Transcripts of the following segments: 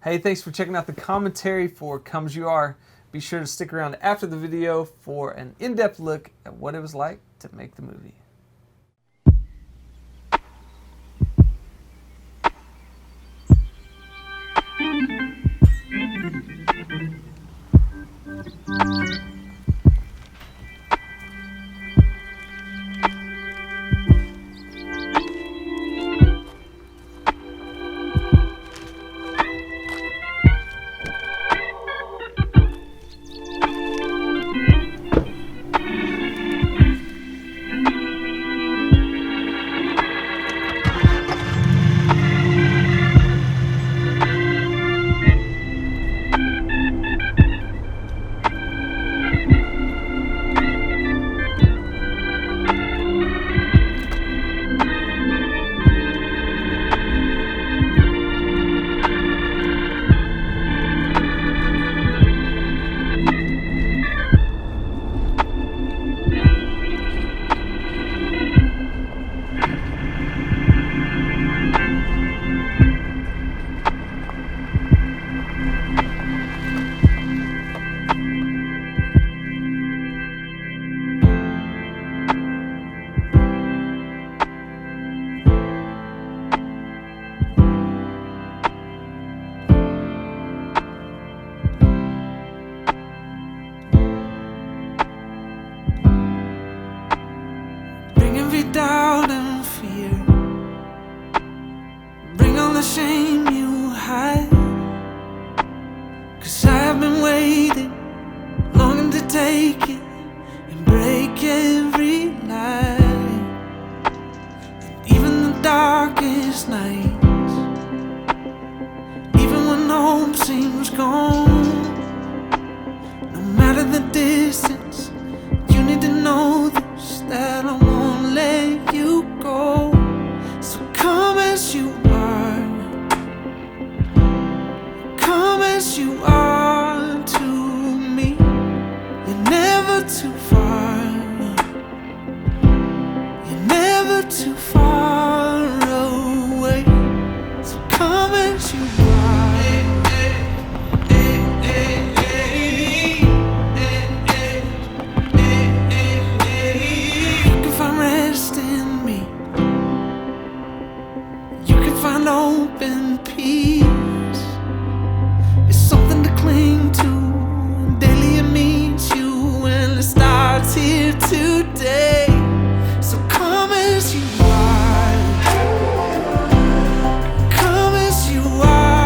Hey, thanks for checking out the commentary for Come As You Are. Be sure to stick around after the video for an in-depth look at what it was like to make the movie. Doubt and fear, bring all the shame you hide, 'cause I have been waiting, longing to take it and break every night. And even the darkest nights, even when hope seems gone, no matter the distance, you need to know this, that I won't let you go. So come as you are, come as you are to me. You're never too far, you're never too far away. So come as you are. Find open peace. It's something to cling to. Daily it meets you and it starts here today. So come as you are, come as you are.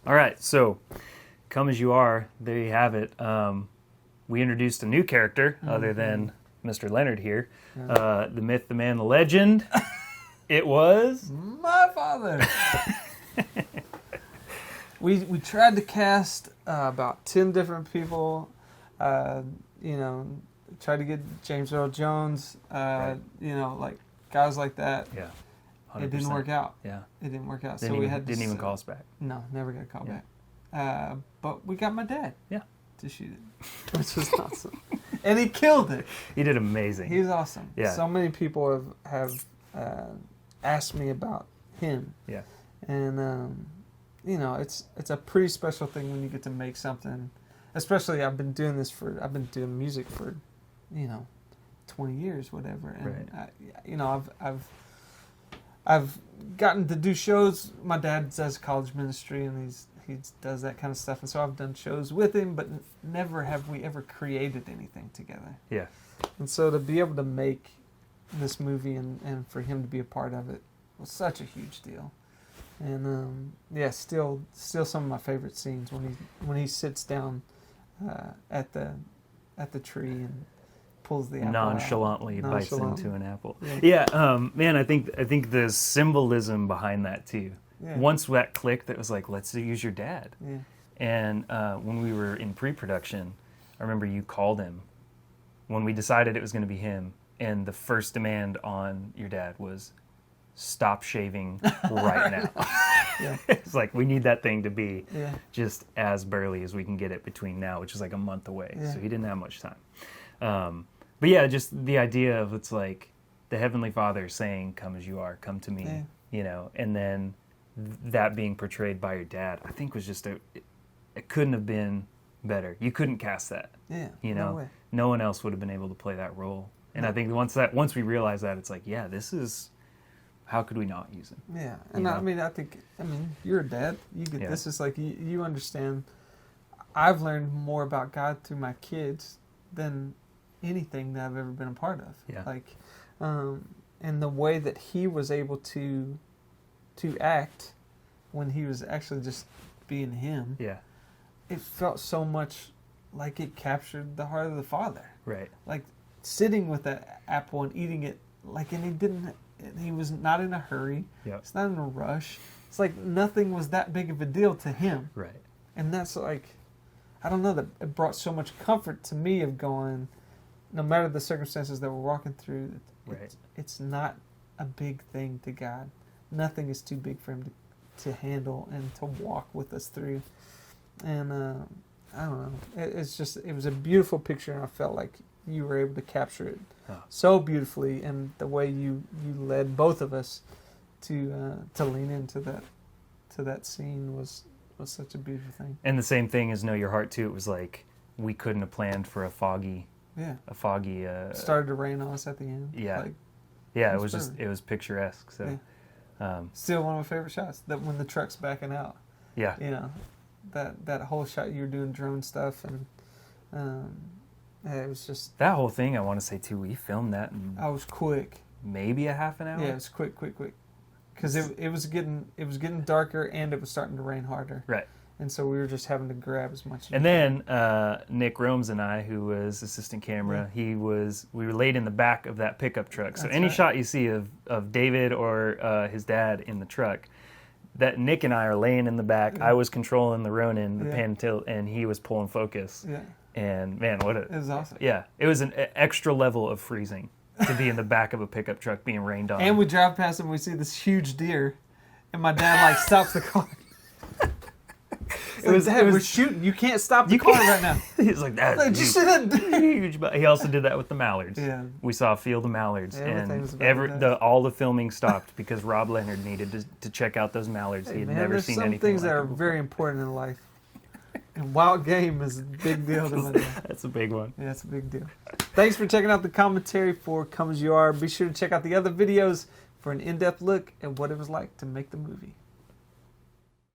All right, so Come As You Are, there you have it. We introduced a new character other than Mr. Leonard here. The myth, the man, the legend. It was... my father. We tried to cast about 10 different people. Tried to get James Earl Jones, Right. like guys like that. Yeah, 100%. It didn't work out. Yeah. It didn't work out. Didn't so we even, had to didn't even call us back. No, never got a call back. But we got my dad. Yeah. To shoot it, which was awesome. And he killed it. He did amazing. He was awesome. Yeah. So many people have asked me about him. Yeah. And it's a pretty special thing when you get to make something. Especially I've been doing music for 20 years, whatever. And Right. I've gotten to do shows. My dad does college ministry, and he does that kind of stuff, and so I've done shows with him, but never have we ever created anything together. Yeah. And so to be able to make this movie and for him to be a part of it was such a huge deal. And still some of my favorite scenes when he sits down at the tree and pulls the apple Nonchalantly out. bites into an apple. Yeah. Man, I think the symbolism behind that too. Yeah. Once that clicked, that was like, let's use your dad. Yeah. And when we were in pre-production, I remember you called him when we decided it was going to be him, and the first demand on your dad was, stop shaving right now. Yeah. It's like, we need that thing to be Yeah. just as burly as we can get it between now, which is like a month away. Yeah. So he didn't have much time. But yeah, just the idea of it's like the Heavenly Father saying, come as you are, come to me, and then that being portrayed by your dad, I think was just it couldn't have been better. You couldn't cast that. Yeah. No way. No one else would have been able to play that role. And I think once we realized that, it's like, yeah, this is, how could we not use him? Yeah, and I think you're a dad. You get this is like you understand. I've learned more about God through my kids than anything that I've ever been a part of. Yeah. Like, and the way that he was able to act when he was actually just being him. Yeah. It felt so much like it captured the heart of the Father. Right. Like sitting with that apple and eating it, he was not in a hurry. Yep. It's not in a rush. It's like nothing was that big of a deal to him. Right. And that's like, I don't know, that it brought so much comfort to me of going, no matter the circumstances that we're walking through, it's not a big thing to God. Nothing is too big for him to handle and to walk with us through. And I don't know. It was a beautiful picture, and I felt like you were able to capture it so beautifully, and the way you led both of us to lean into that scene was such a beautiful thing. And the same thing as Know Your Heart too. It was like we couldn't have planned for a foggy. Started to rain on us at the end. Yeah. Like, it was picturesque. So still one of my favorite shots, that when the truck's backing out. Yeah. That whole shot, you were doing drone stuff, and it was just that whole thing. I want to say too, we filmed that in I was quick. maybe a half an hour. Yeah, it was quick, because it was getting darker, and it was starting to rain harder. Right. And so we were just having to grab as much. And then Nick Romes and I, who was assistant camera, we were laid in the back of that pickup truck. So That's any right. shot you see of David or his dad in the truck, that Nick and I are laying in the back. I was controlling the Ronin, the pan tilt, and he was pulling focus. Yeah. And man, It was awesome. Yeah, it was an extra level of freezing to be in the back of a pickup truck being rained on. And we drive past and we see this huge deer, and my dad stops the car. We're shooting. You can't stop the car right now. He's like, that's Did you see that? huge. But he also did that with the mallards. Yeah. We saw a field of mallards, Everything was and about that. all the filming stopped because Rob Leonard needed to check out those mallards. He had never seen anything like it. There's some things that are before. very important in life, and wild game is a big deal to my dad. That's a big one. Yeah, it's a big deal. Thanks for checking out the commentary for Come As You Are. Be sure to check out the other videos for an in-depth look at what it was like to make the movie.